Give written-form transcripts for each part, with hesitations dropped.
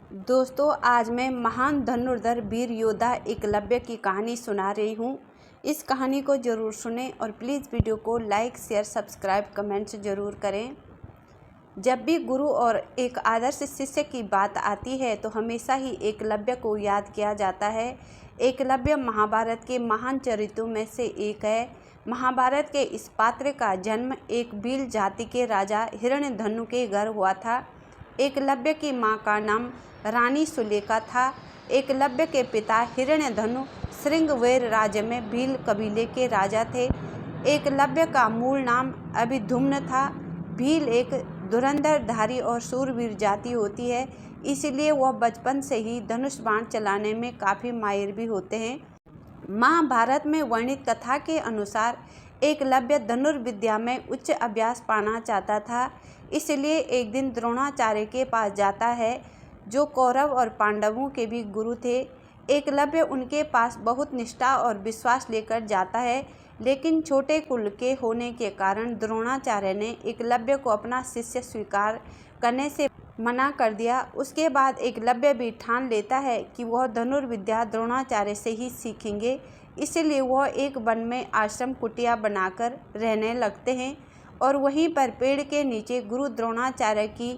दोस्तों, आज मैं महान धनुर्धर वीर योद्धा एकलव्य की कहानी सुना रही हूँ। इस कहानी को ज़रूर सुनें और प्लीज़ वीडियो को लाइक, शेयर, सब्सक्राइब, कमेंट्स ज़रूर करें। जब भी गुरु और एक आदर्श शिष्य की बात आती है तो हमेशा ही एकलव्य को याद किया जाता है। एकलव्य महाभारत के महान चरित्रों में से एक है। महाभारत के इस पात्र का जन्म एक भील जाति के राजा हिरण्यधनु के घर हुआ था। एकलव्य की मां का नाम रानी सुलेखा था। एकलव्य के पिता हिरण्यधनु श्रृंगवेर राज्य में भील कबीले के राजा थे। एकलव्य का मूल नाम अभिधुम्न था। भील एक धुरंधरधारी और शूरवीर जाति होती है, इसलिए वह बचपन से ही धनुष बाण चलाने में काफ़ी माहिर भी होते हैं। महाभारत में वर्णित कथा के अनुसार एकलव्य धनुर्विद्या में उच्च अभ्यास पाना चाहता था, इसलिए एक दिन द्रोणाचार्य के पास जाता है, जो कौरव और पांडवों के भी गुरु थे। एकलव्य उनके पास बहुत निष्ठा और विश्वास लेकर जाता है, लेकिन छोटे कुल के होने के कारण द्रोणाचार्य ने एकलव्य को अपना शिष्य स्वीकार करने से मना कर दिया। उसके बाद एकलव्य भी ठान लेता है कि वह धनुर्विद्या द्रोणाचार्य से ही सीखेंगे, इसलिए वह एक वन में आश्रम कुटिया बनाकर रहने लगते हैं और वहीं पर पेड़ के नीचे गुरु द्रोणाचार्य की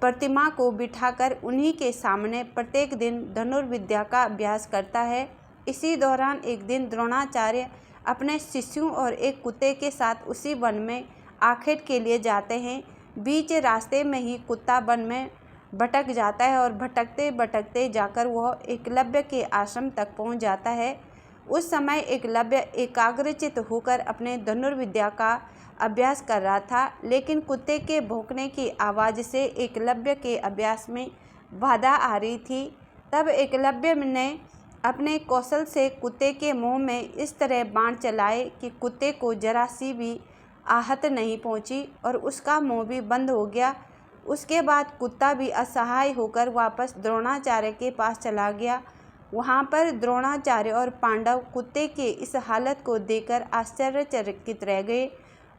प्रतिमा को बिठाकर उन्हीं के सामने प्रत्येक दिन धनुर्विद्या का अभ्यास करता है। इसी दौरान एक दिन द्रोणाचार्य अपने शिष्यों और एक कुत्ते के साथ उसी वन में आखेट के लिए जाते हैं। बीच रास्ते में ही कुत्ता वन में भटक जाता है और भटकते भटकते जाकर वह एकलव्य के आश्रम तक पहुंच जाता है। उस समय एकलव्य एकाग्रचित होकर अपने धनुर्विद्या का अभ्यास कर रहा था, लेकिन कुत्ते के भौंकने की आवाज़ से एकलव्य के अभ्यास में बाधा आ रही थी। तब एकलव्य ने अपने कौशल से कुत्ते के मुंह में इस तरह बाण चलाए कि कुत्ते को जरा सी भी आहत नहीं पहुंची और उसका मुंह भी बंद हो गया। उसके बाद कुत्ता भी असहाय होकर वापस द्रोणाचार्य के पास चला गया। वहां पर द्रोणाचार्य और पांडव कुत्ते के इस हालत को देखकर आश्चर्यचकित रह गए।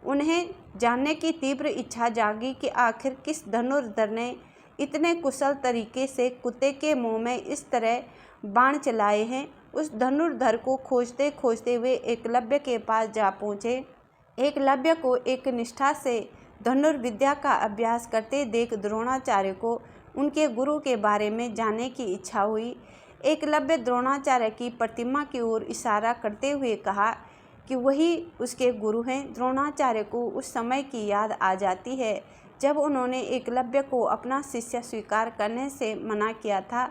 उन्हें जानने की तीव्र इच्छा जागी कि आखिर किस धनुर्धर ने इतने कुशल तरीके से कुत्ते के मुंह में इस तरह बाण चलाए हैं। उस धनुर्धर को खोजते खोजते वे एकलव्य के पास जा पहुँचे। एकलव्य को एक निष्ठा से धनुर्विद्या का अभ्यास करते देख द्रोणाचार्य को उनके गुरु के बारे में जानने की इच्छा हुई। एकलव्य द्रोणाचार्य की प्रतिमा की ओर इशारा करते हुए कहा कि वही उसके गुरु हैं। द्रोणाचार्य को उस समय की याद आ जाती है जब उन्होंने एकलव्य को अपना शिष्य स्वीकार करने से मना किया था।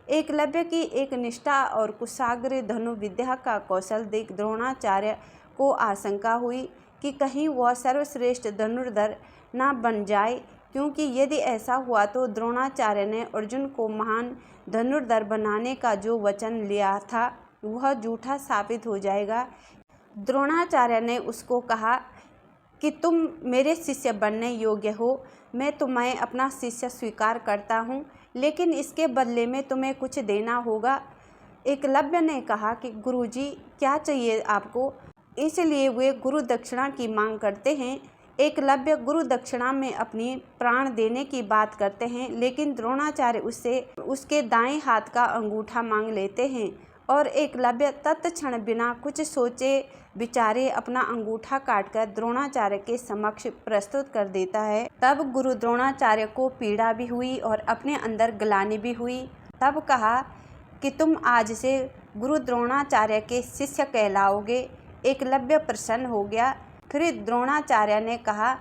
एकलव्य की एक निष्ठा और कुशाग्र धनुर्विद्या का कौशल देख द्रोणाचार्य को आशंका हुई कि कहीं वह सर्वश्रेष्ठ धनुर्धर न बन जाए, क्योंकि यदि ऐसा हुआ तो द्रोणाचार्य ने अर्जुन को महान धनुर्धर बनाने का जो वचन लिया था वह झूठा साबित हो जाएगा। द्रोणाचार्य ने उसको कहा कि तुम मेरे शिष्य बनने योग्य हो, मैं तुम्हें अपना शिष्य स्वीकार करता हूँ, लेकिन इसके बदले में तुम्हें कुछ देना होगा। एकलव्य ने कहा कि गुरुजी, क्या चाहिए आपको? इसलिए वे गुरु दक्षिणा की मांग करते हैं। एकलव्य गुरु दक्षिणा में अपनी प्राण देने की बात करते हैं, लेकिन द्रोणाचार्य उससे उसके दाएं हाथ का अंगूठा मांग लेते हैं और एकलव्य तत्क्षण बिना कुछ सोचे विचारे अपना अंगूठा काटकर द्रोणाचार्य के समक्ष प्रस्तुत कर देता है। तब गुरु द्रोणाचार्य को पीड़ा भी हुई और अपने अंदर ग्लानि भी हुई। तब कहा कि तुम आज से गुरु द्रोणाचार्य के शिष्य कहलाओगे। एकलव्य प्रसन्न हो गया। फिर द्रोणाचार्य ने कहा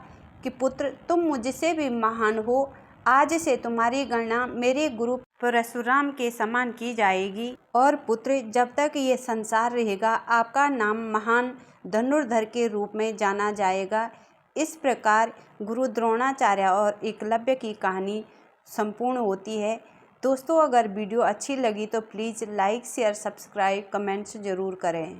कि पुत्र, तुम मुझसे भी महान हो। आज से तुम्हारी गणना मेरे गुरु परशुराम के समान की जाएगी और पुत्र, जब तक ये संसार रहेगा आपका नाम महान धनुर्धर के रूप में जाना जाएगा। इस प्रकार गुरु द्रोणाचार्य और एकलव्य की कहानी संपूर्ण होती है। दोस्तों, अगर वीडियो अच्छी लगी तो please like, share, subscribe, comments ज़रूर करें।